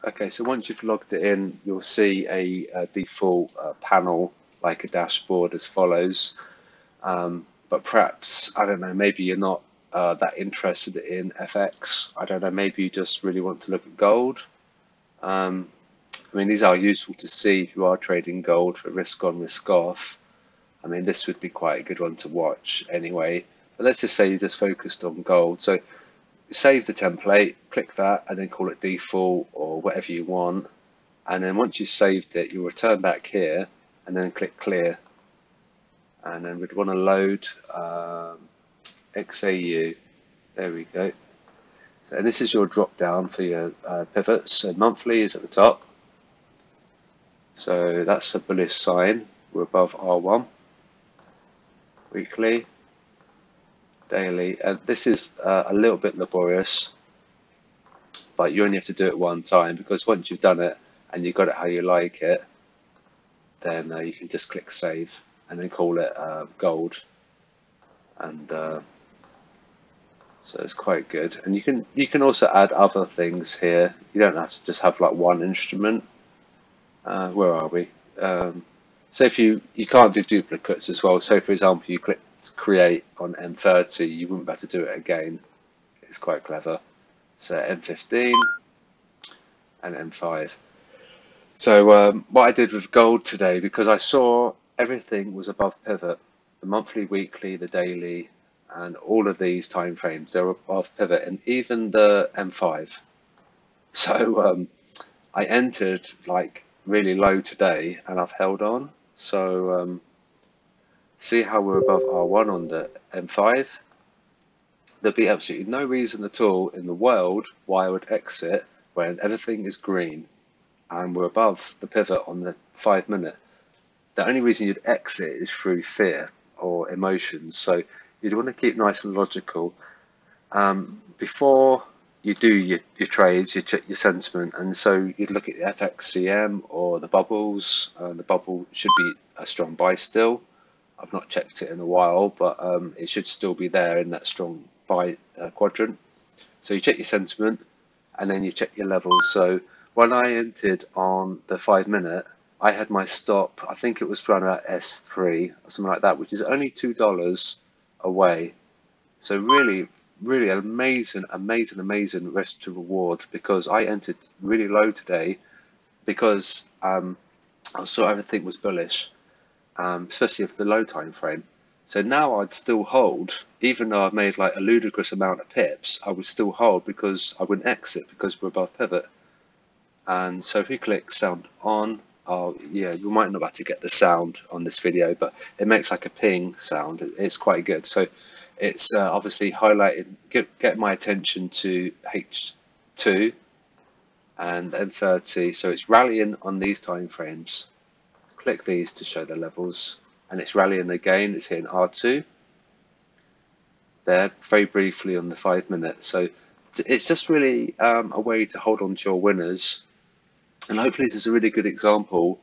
Okay, so once you've logged it in, you'll see a default panel like a dashboard as follows. But perhaps, I don't know, maybe you're not that interested in FX. I don't know, maybe you just really want to look at gold. I mean, these are useful to see if you are trading gold for risk on, risk off. I mean, this would be quite a good one to watch anyway. But let's just say you're just focused on gold. So save the template, click that, and then call it default or whatever you want. And then once you've saved it, you'll return back here and then click clear. And then we'd want to load XAU. There we go. So this is your drop down for your pivots. So monthly is at the top. So that's a bullish sign. We're above R1. Weekly, daily. This is a little bit laborious, but you only have to do it one time, because once you've done it and you've got it how you like it, then you can just click save and then call it gold. And so it's quite good. And you can also add other things here. You don't have to just have like one instrument. Where are we? So if you can't do duplicates as well. So for example, you click create on M30, you wouldn't be able to do it again. It's quite clever. So M15 and M5. So what I did with gold today, because I saw everything was above pivot, the monthly, weekly, the daily, and all of these time frames, they're above pivot, and even the M5. So I entered like really low today, and I've held on. So see how we're above R1 on the M5? There'd be absolutely no reason at all in the world why I would exit when everything is green and we're above the pivot on the 5 minute. The only reason you'd exit is through fear or emotions. So you'd want to keep nice and logical. Before you do your trades, you check your sentiment, and so you'd look at the FXCM or the bubbles. The bubble should be a strong buy still. I've not checked it in a while, but it should still be there in that strong buy quadrant. So you check your sentiment, and then you check your levels. So when I entered on the 5 minute, I had my stop, I think it was around about S3 or something like that, which is only $2 away. So really, really amazing risk to reward, because I entered really low today because I saw everything was bullish, especially for the low time frame. So now I'd still hold, even though I've made like a ludicrous amount of pips, I would still hold because I wouldn't exit because we're above pivot. And so if we click sound on, yeah, you might not be able to get the sound on this video, but it makes like a ping sound. It's quite good. So it's obviously highlighted, get my attention to H2 and M30. So it's rallying on these time frames. Click these to show the levels, and it's rallying again. It's hitting R2 there very briefly on the 5 minute. So it's just really a way to hold on to your winners. And hopefully this is a really good example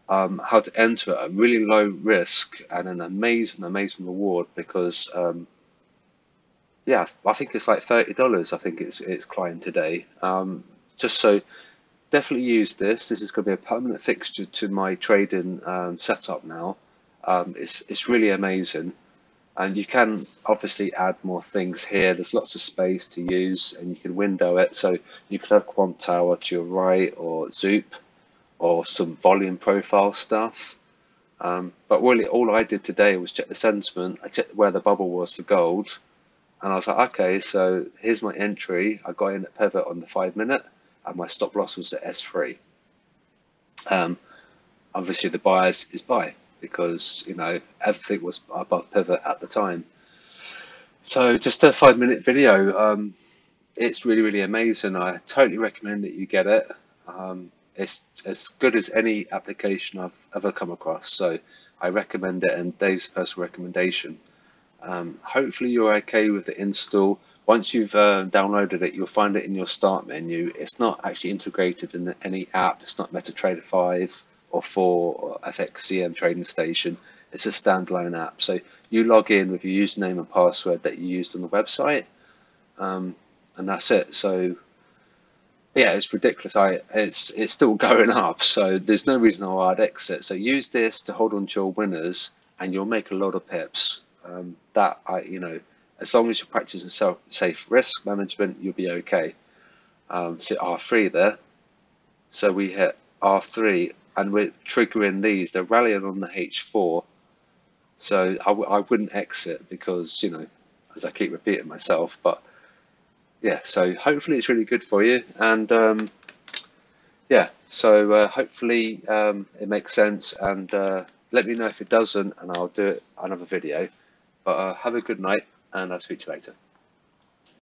how to enter a really low risk and an amazing reward, because yeah, I think it's like $30. I think it's climbed today. Just so definitely use this. This is going to be a permanent fixture to my trading setup now. It's really amazing, and you can obviously add more things here. There's lots of space to use, and you can window it. So you could have Quant Tower to your right, or Zoop, or some volume profile stuff. But really, all I did today was check the sentiment. I checked where the bubble was for gold, and I was like, okay, so here's my entry. I got in at pivot on the 5 minute, and my stop loss was at S3. Obviously, the bias is buy, because you know everything was above pivot at the time. So just a 5 minute video. It's really amazing. I totally recommend that you get it. It's as good as any application I've ever come across, so I recommend it, and Dave's personal recommendation. Hopefully you're okay with the install. Once you've downloaded it, you'll find it in your start menu. It's not actually integrated in any app. It's not MetaTrader 5 or 4 or FXCM Trading Station. It's a standalone app. So you log in with your username and password that you used on the website, and that's it. So Yeah, it's ridiculous. It's still going up, so there's no reason why I'd exit. So use this to hold on to your winners, and you'll make a lot of pips. As long as you're practicing safe risk management, you'll be okay. So R3 there. So we hit R3, and we're triggering these. They're rallying on the H4. So I wouldn't exit because, as I keep repeating myself, but yeah, so hopefully it's really good for you. And yeah, so hopefully it makes sense, and let me know if it doesn't, and I'll do it another video. But have a good night, and I'll speak to you later.